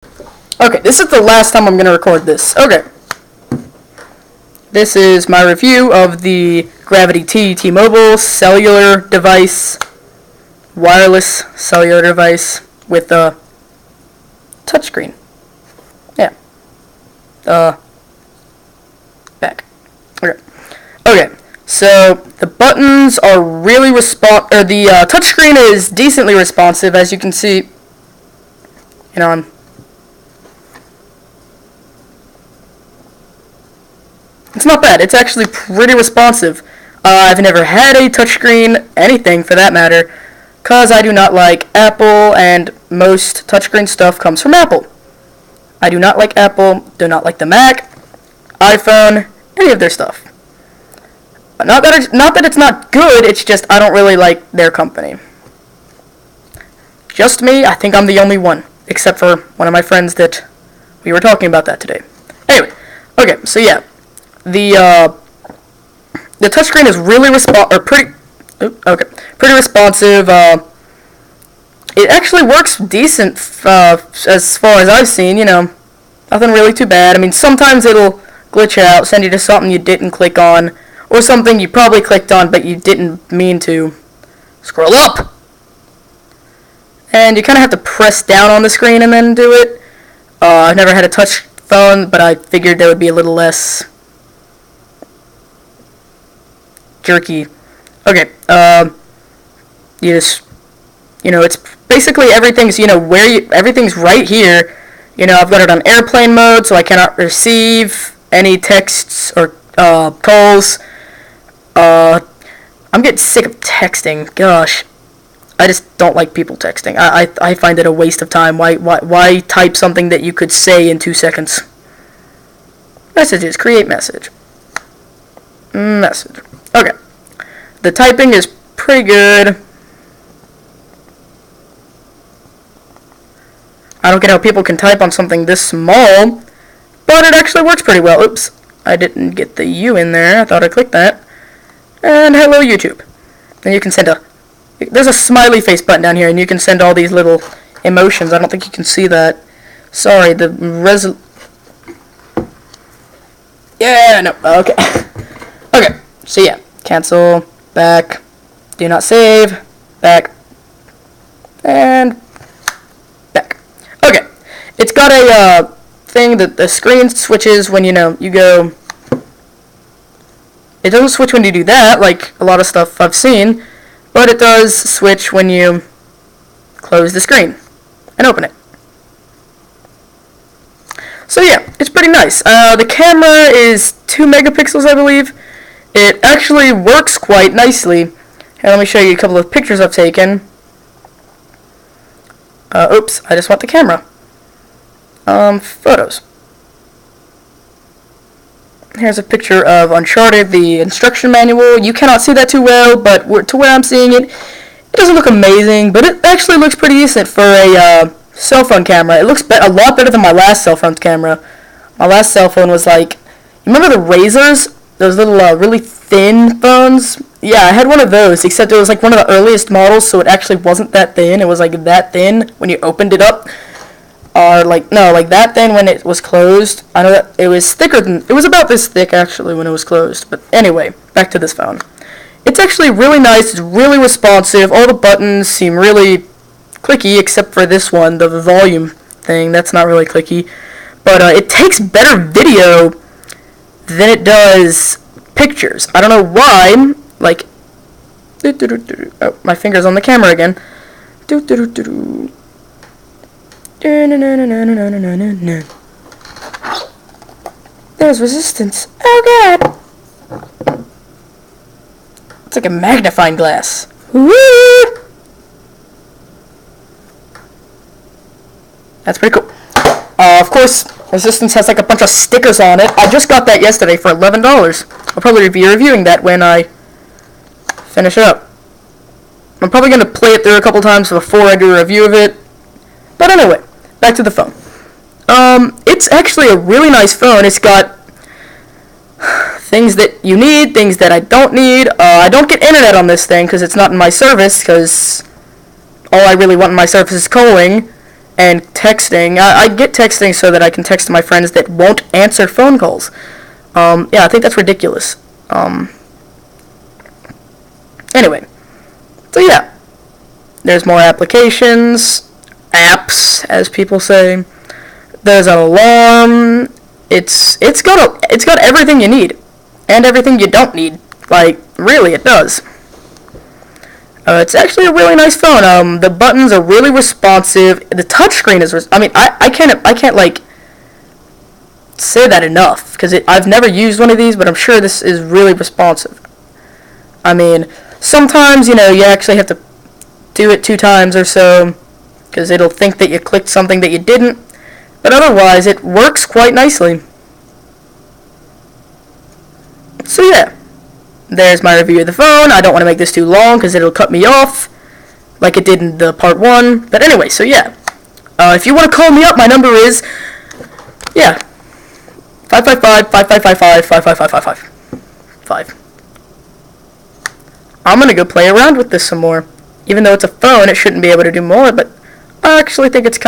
Okay, this is the last time I'm going to record this. Okay. This is my review of the Gravity T-Mobile cellular device, wireless cellular device with a touchscreen. Yeah. Back. Okay. So the buttons are really the touchscreen is decently responsive, as you can see. It's not bad. It's actually pretty responsive. I've never had a touchscreen, anything for that matter, because I do not like Apple, and most touchscreen stuff comes from Apple. I do not like Apple, do not like the Mac, iPhone, any of their stuff. Not that it's not good, it's just I don't really like their company. Just me, I think I'm the only one, except for one of my friends that we were talking about that today. Anyway, okay, so yeah. The touchscreen is really pretty responsive. It actually works decent as far as I've seen. Nothing really too bad. I mean, sometimes it'll glitch out, send you to something you didn't click on, or something you probably clicked on but you didn't mean to. Scroll up, and you kind of have to press down on the screen and then do it. I've never had a touch phone, but I figured there would be a little less jerky. Okay, it's basically everything's, everything's right here. I've got it on airplane mode, so I cannot receive any texts or calls. I'm getting sick of texting. Gosh, I just don't like people texting. I find it a waste of time. Why type something that you could say in 2 seconds? Messages, create message. Message. Okay. The typing is pretty good. I don't get how people can type on something this small, but it actually works pretty well. Oops, I didn't get the U in there. I thought I clicked that. And hello, YouTube. And you can send there's a smiley face button down here, and you can send all these little emotions. I don't think you can see that. Sorry, yeah, no, okay. Okay, so yeah, cancel, back, do not save, back, and back. Okay, it's got a thing that the screen switches when you go. It doesn't switch when you do that, like a lot of stuff I've seen, but it does switch when you close the screen and open it. So yeah, it's pretty nice. The camera is 2 megapixels, I believe. It actually works quite nicely. Here, let me show you a couple of pictures I've taken. Oops, I just want the camera. Photos. Here's a picture of Uncharted, the instruction manual. You cannot see that too well, but to where I'm seeing it, it doesn't look amazing, but it actually looks pretty decent for a cell phone camera. It looks a lot better than my last cell phone camera. My last cell phone was like, you remember the Razors? Those little really thin phones? Yeah, I had one of those, except it was like one of the earliest models, so it actually wasn't that thin. It was like that thin when you opened it up. Or like that thin when it was closed. I know that it was thicker than, it was about this thick actually when it was closed. But anyway, back to this phone. It's actually really nice, it's really responsive, all the buttons seem really clicky except for this one, the volume thing, that's not really clicky. But it takes better video than it does pictures. I don't know why, like, oh, my finger's on the camera again. There's resistance. Oh god! It's like a magnifying glass. Woo! That's pretty cool. Of course, resistance has like a bunch of stickers on it. I just got that yesterday for $11. I'll probably be reviewing that when I finish it up. I'm probably going to play it through a couple times before I do a review of it. But anyway, back to the phone. It's actually a really nice phone. It's got things that you need, things that I don't need. I don't get internet on this thing because it's not in my service, because all I really want in my service is calling, and texting. I get texting so that I can text my friends that won't answer phone calls. Yeah, I think that's ridiculous. Anyway, so yeah, there's more applications, apps, as people say. There's an alarm. It's got everything you need, and everything you don't need. Like, really, it does. It's actually a really nice phone. The buttons are really responsive. The touchscreen is. I can't like say that enough because I've never used one of these, but I'm sure this is really responsive. I mean, sometimes you actually have to do it 2 times or so because it'll think that you clicked something that you didn't. But otherwise, it works quite nicely. So yeah. There's my review of the phone. I don't want to make this too long because it'll cut me off like it did in the part 1. But anyway, so yeah. If you want to call me up, my number is, 555-5555-5555. I'm going to go play around with this some more. Even though it's a phone, it shouldn't be able to do more, but I actually think it's kind of